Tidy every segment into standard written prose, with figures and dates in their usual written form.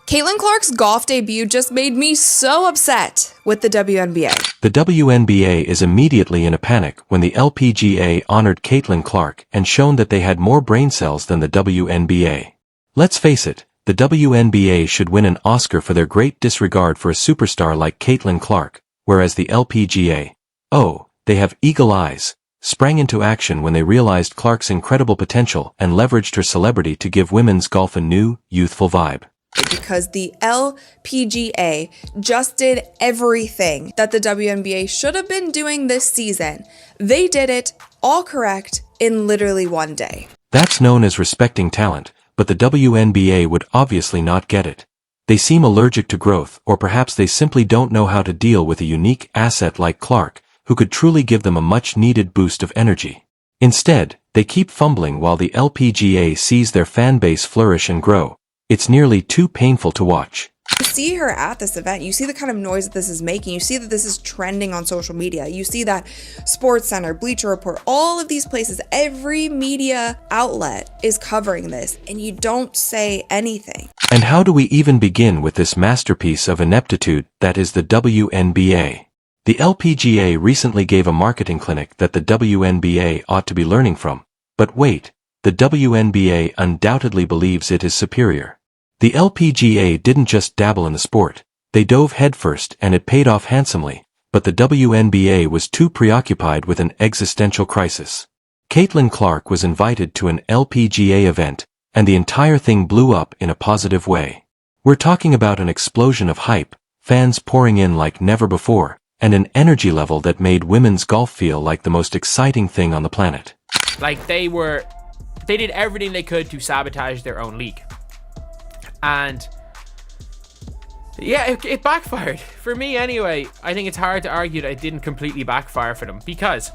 Caitlin Clark's golf debut just made me so upset with the WNBA. The WNBA is immediately in a panic when the LPGA honored Caitlin Clark and shown that they had more brain cells than the WNBA. Let's face it, the WNBA should win an Oscar for their great disregard for a superstar like Caitlin Clark, whereas the LPGA, they have eagle eyes, sprang into action when they realized Clark's incredible potential and leveraged her celebrity to give women's golf a new, youthful vibe. Because the LPGA just did everything that the WNBA should have been doing this season. They did it all correct in literally one day. That's known as respecting talent, but the WNBA would obviously not get it. They seem allergic to growth, or perhaps they simply don't know how to deal with a unique asset like Clark, who could truly give them a much-needed boost of energy. Instead, they keep fumbling while the LPGA sees their fan base flourish and grow. It's nearly too painful to watch. You see her at this event, you see the kind of noise that this is making, you see that this is trending on social media, you see that SportsCenter, Bleacher Report, all of these places, every media outlet is covering this, and you don't say anything. And how do we even begin with this masterpiece of ineptitude that is the WNBA? The LPGA recently gave a marketing clinic that the WNBA ought to be learning from. But wait, the WNBA undoubtedly believes it is superior. The LPGA didn't just dabble in the sport, they dove headfirst and it paid off handsomely, but the WNBA was too preoccupied with an existential crisis. Caitlin Clark was invited to an LPGA event, and the entire thing blew up in a positive way. We're talking about an explosion of hype, fans pouring in like never before, and an energy level that made women's golf feel like the most exciting thing on the planet. Like they did everything they could to sabotage their own league. And yeah, it backfired. For me anyway, I think it's hard to argue that it didn't completely backfire for them because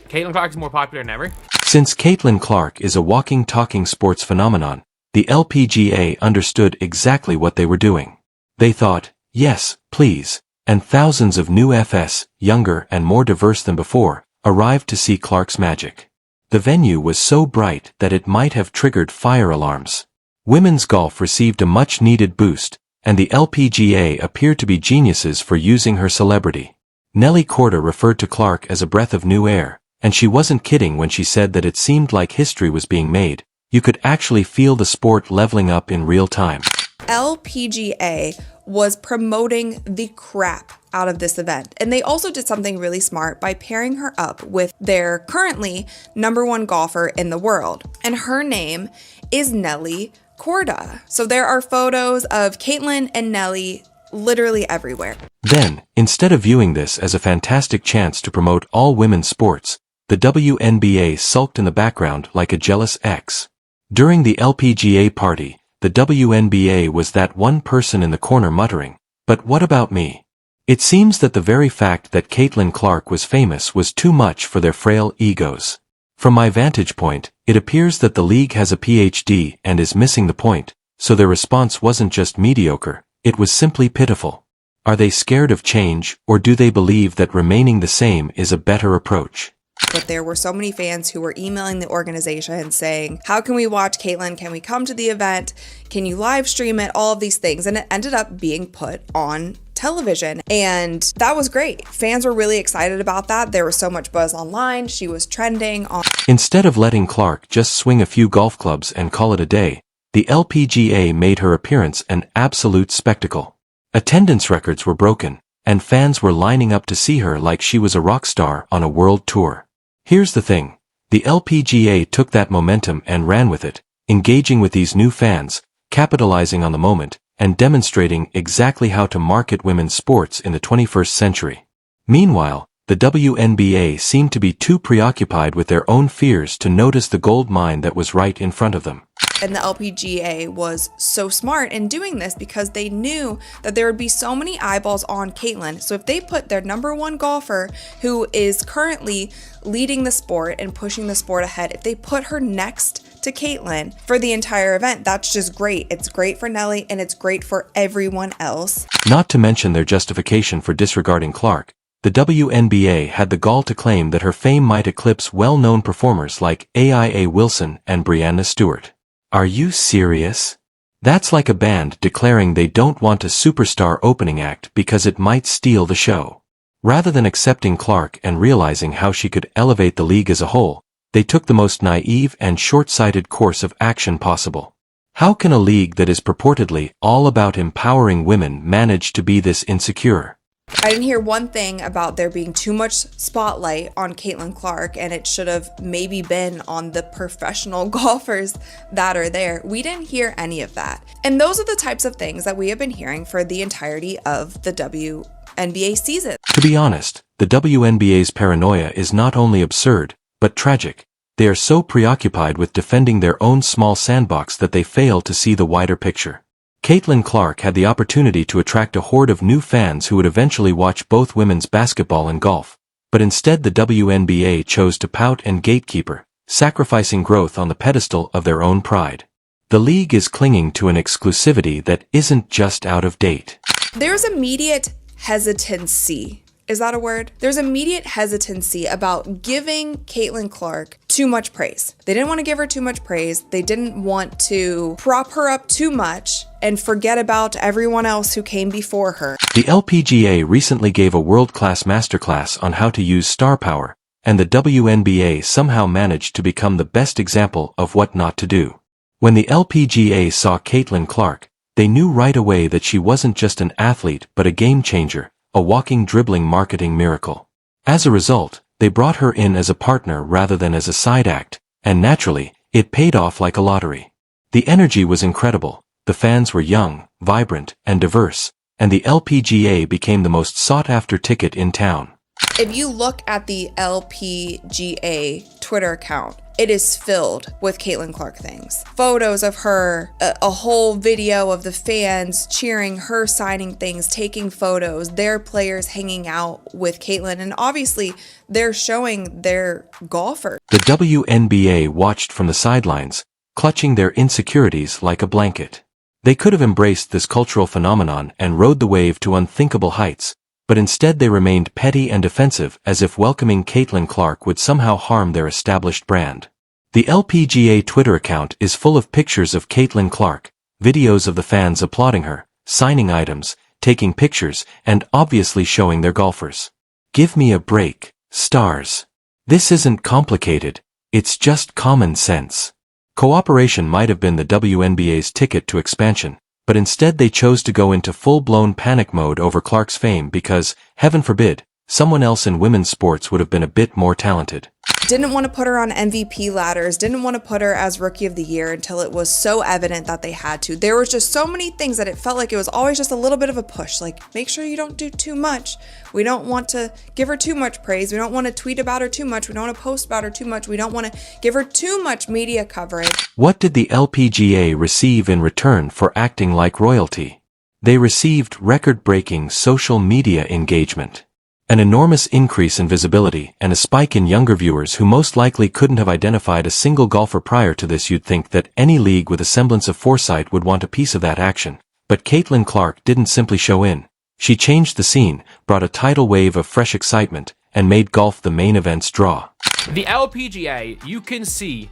Caitlin Clark is more popular than ever. Since Caitlin Clark is a walking, talking sports phenomenon, the LPGA understood exactly what they were doing. They thought, yes, please, and thousands of new FS, younger and more diverse than before, arrived to see Clark's magic. The venue was so bright that it might have triggered fire alarms. Women's golf received a much-needed boost, and the LPGA appeared to be geniuses for using her celebrity. Nelly Korda referred to Clark as a breath of new air, and she wasn't kidding when she said that it seemed like history was being made. You could actually feel the sport leveling up in real time. LPGA was promoting the crap out of this event. And they also did something really smart by pairing her up with their currently #1 golfer in the world. And her name is Nelly Korda. So there are photos of Caitlin and Nelly literally everywhere. Then, instead of viewing this as a fantastic chance to promote all women's sports, the WNBA sulked in the background like a jealous ex. During the LPGA party, the WNBA was that one person in the corner muttering, "But what about me?" It seems that the very fact that Caitlin Clark was famous was too much for their frail egos. From my vantage point, it appears that the league has a PhD and is missing the point, so their response wasn't just mediocre, it was simply pitiful. Are they scared of change, or do they believe that remaining the same is a better approach? But there were so many fans who were emailing the organization saying, how can we watch Caitlin? Can we come to the event? Can you live stream it? All of these things. And it ended up being put on television. And that was great. Fans were really excited about that. There was so much buzz online. She was trending on. Instead of letting Clark just swing a few golf clubs and call it a day, the LPGA made her appearance an absolute spectacle. Attendance records were broken, and fans were lining up to see her like she was a rock star on a world tour. Here's the thing. The LPGA took that momentum and ran with it, engaging with these new fans, capitalizing on the moment, and demonstrating exactly how to market women's sports in the 21st century. Meanwhile, the WNBA seemed to be too preoccupied with their own fears to notice the gold mine that was right in front of them. And the LPGA was so smart in doing this because they knew that there would be so many eyeballs on Caitlin. So if they put their #1 golfer, who is currently leading the sport and pushing the sport ahead, if they put her next to Caitlin for the entire event, that's just great. It's great for Nelly and it's great for everyone else. Not to mention their justification for disregarding Clark. The WNBA had the gall to claim that her fame might eclipse well-known performers like AIA Wilson and Brianna Stewart. Are you serious? That's like a band declaring they don't want a superstar opening act because it might steal the show. Rather than accepting Clark and realizing how she could elevate the league as a whole, they took the most naive and short-sighted course of action possible. How can a league that is purportedly all about empowering women manage to be this insecure? I didn't hear one thing about there being too much spotlight on Caitlin Clark, and it should have maybe been on the professional golfers that are there. We didn't hear any of that. And those are the types of things that we have been hearing for the entirety of the WNBA season. To be honest, the WNBA's paranoia is not only absurd, but tragic. They are so preoccupied with defending their own small sandbox that they fail to see the wider picture. Caitlin Clark had the opportunity to attract a horde of new fans who would eventually watch both women's basketball and golf, but instead the WNBA chose to pout and gatekeeper, sacrificing growth on the pedestal of their own pride. The league is clinging to an exclusivity that isn't just out of date. There's immediate hesitancy. Is that a word? There's immediate hesitancy about giving Caitlin Clark too much praise. They didn't want to give her too much praise. They didn't want to prop her up too much and forget about everyone else who came before her. The LPGA recently gave a world-class masterclass on how to use star power, and the WNBA somehow managed to become the best example of what not to do. When the LPGA saw Caitlin Clark, they knew right away that she wasn't just an athlete but a game changer, a walking dribbling marketing miracle. As a result, they brought her in as a partner rather than as a side act, and naturally, it paid off like a lottery. The energy was incredible, the fans were young, vibrant, and diverse, and the LPGA became the most sought-after ticket in town. If you look at the LPGA Twitter account, it is filled with Caitlin Clark things. Photos of her, a whole video of the fans cheering her, signing things, taking photos, their players hanging out with Caitlin, and obviously they're showing their golfer. The WNBA watched from the sidelines, clutching their insecurities like a blanket. They could have embraced this cultural phenomenon and rode the wave to unthinkable heights, but instead they remained petty and defensive as if welcoming Caitlin Clark would somehow harm their established brand. The LPGA Twitter account is full of pictures of Caitlin Clark, videos of the fans applauding her, signing items, taking pictures, and obviously showing their golfers. Give me a break, stars. This isn't complicated, it's just common sense. Cooperation might have been the WNBA's ticket to expansion, but instead they chose to go into full-blown panic mode over Clark's fame because, heaven forbid, someone else in women's sports would have been a bit more talented. Didn't want to put her on MVP ladders, didn't want to put her as Rookie of the Year until it was so evident that they had to. There was just so many things that it felt like it was always just a little bit of a push, like make sure you don't do too much. We don't want to give her too much praise. We don't want to tweet about her too much. We don't want to post about her too much. We don't want to give her too much media coverage. What did the LPGA receive in return for acting like royalty? They received record-breaking social media engagement. An enormous increase in visibility and a spike in younger viewers who most likely couldn't have identified a single golfer prior to this. You'd think that any league with a semblance of foresight would want a piece of that action. But Caitlin Clark didn't simply show in. She changed the scene, brought a tidal wave of fresh excitement, and made golf the main event's draw. The LPGA, you can see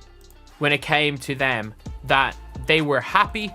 when it came to them that they were happy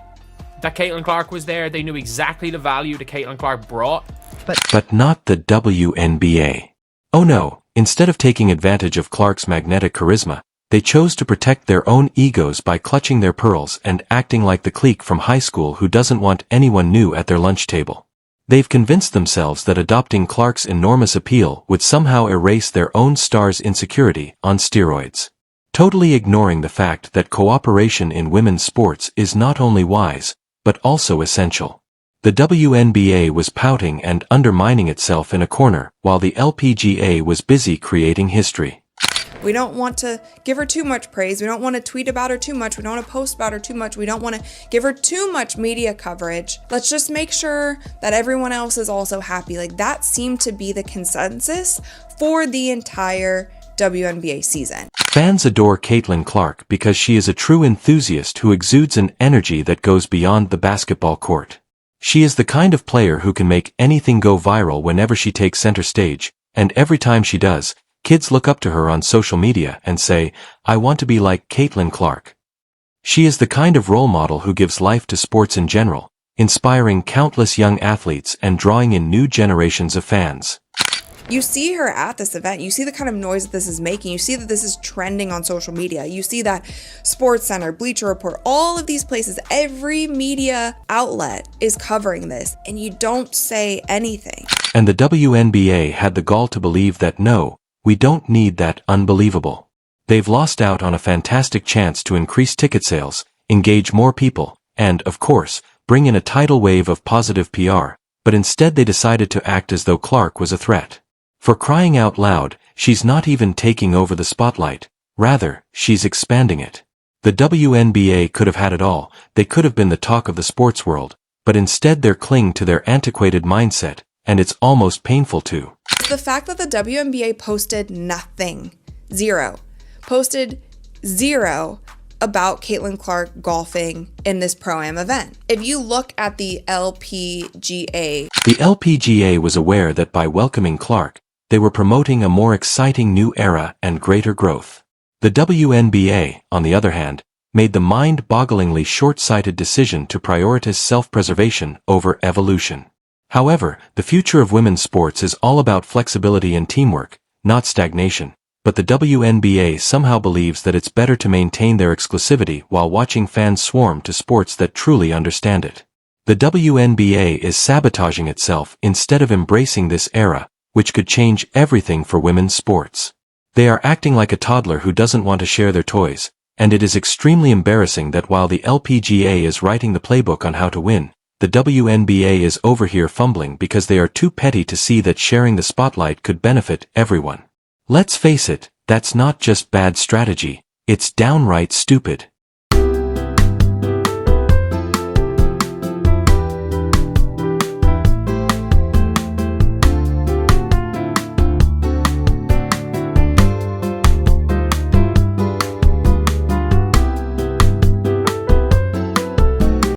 that Caitlin Clark was there. They knew exactly the value that Caitlin Clark brought. But not the WNBA. Oh no, instead of taking advantage of Clark's magnetic charisma, they chose to protect their own egos by clutching their pearls and acting like the clique from high school who doesn't want anyone new at their lunch table. They've convinced themselves that adopting Clark's enormous appeal would somehow erase their own star's insecurity on steroids. Totally ignoring the fact that cooperation in women's sports is not only wise, but also essential. The WNBA was pouting and undermining itself in a corner, while the LPGA was busy creating history. We don't want to give her too much praise. We don't want to tweet about her too much. We don't want to post about her too much. We don't want to give her too much media coverage. Let's just make sure that everyone else is also happy. Like that seemed to be the consensus for the entire WNBA season. Fans adore Caitlin Clark because she is a true enthusiast who exudes an energy that goes beyond the basketball court. She is the kind of player who can make anything go viral whenever she takes center stage, and every time she does, kids look up to her on social media and say, "I want to be like Caitlin Clark." She is the kind of role model who gives life to sports in general, inspiring countless young athletes and drawing in new generations of fans. You see her at this event. You see the kind of noise that this is making. You see that this is trending on social media. You see that SportsCenter, Bleacher Report, all of these places, every media outlet is covering this, and you don't say anything. And the WNBA had the gall to believe that no, we don't need that. Unbelievable. They've lost out on a fantastic chance to increase ticket sales, engage more people, and, of course, bring in a tidal wave of positive PR, but instead they decided to act as though Clark was a threat. For crying out loud, she's not even taking over the spotlight. Rather, she's expanding it. The WNBA could have had it all. They could have been the talk of the sports world, but instead they're clinging to their antiquated mindset, and it's almost painful too. The fact that the WNBA posted nothing, posted zero about Caitlin Clark golfing in this Pro-Am event. If you look at the LPGA, the LPGA was aware that by welcoming Clark, they were promoting a more exciting new era and greater growth. The WNBA, on the other hand, made the mind-bogglingly short-sighted decision to prioritize self-preservation over evolution. However, the future of women's sports is all about flexibility and teamwork, not stagnation. But the WNBA somehow believes that it's better to maintain their exclusivity while watching fans swarm to sports that truly understand it. The WNBA is sabotaging itself instead of embracing this era, which could change everything for women's sports. They are acting like a toddler who doesn't want to share their toys, and it is extremely embarrassing that while the LPGA is writing the playbook on how to win, the WNBA is over here fumbling because they are too petty to see that sharing the spotlight could benefit everyone. Let's face it, that's not just bad strategy, it's downright stupid.